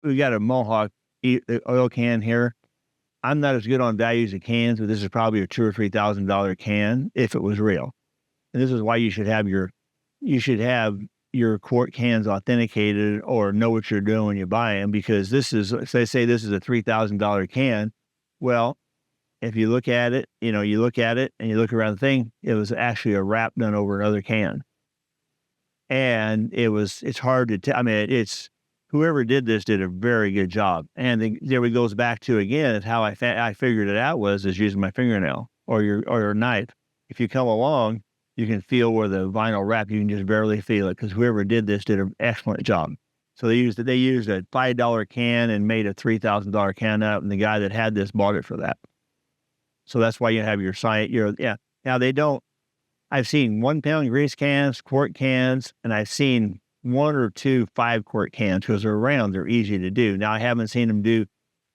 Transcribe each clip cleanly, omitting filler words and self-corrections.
we got a Mohawk oil can here. I'm not as good on values of cans, but this is probably a $2,000 or $3,000 can if it was real. And this is why you should have your quart cans authenticated or know what you're doing when you buy them, because this is, say this is a $3,000 can. Well, if you look at it, you look at it and you look around the thing, it was actually a wrap done over another can. And it's hard to tell. I mean, whoever did this did a very good job. And there it goes back to, again, how I figured it out is using my fingernail or your knife. If you come along, you can feel where the vinyl wrap, you can just barely feel it, because whoever did this did an excellent job. So they used a $5 can and made a $3,000 can out, and the guy that had this bought it for that. So that's why you have your sign. Now they don't. I've seen 1 pound grease cans, quart cans, and I've seen 1 or 2 5-quart cans, because they're round, they're easy to do. Now I haven't seen them do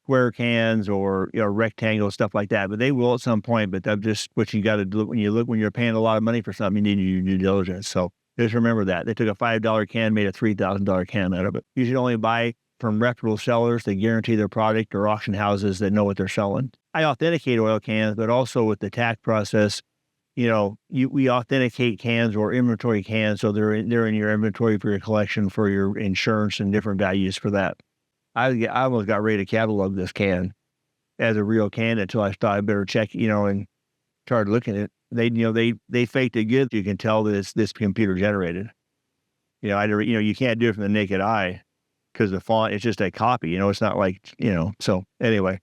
square cans or rectangle stuff like that, but they will at some point. But that's just what you got to do when you're paying a lot of money for something. You need to do due diligence. So just remember that they took a $5 can, made a $3,000 can out of it. You should only buy from reputable sellers that guarantee their product, or auction houses that know what they're selling. I authenticate oil cans, but also with the tax process, we authenticate cans or inventory cans, so they're in your inventory for your collection, for your insurance, and different values for that. I almost got ready to catalog this can as a real can until I thought I better check, and started looking at it. They faked it good. You can tell that it's this computer generated. You can't do it from the naked eye, because the font, it's just a copy. It's not like, so anyway.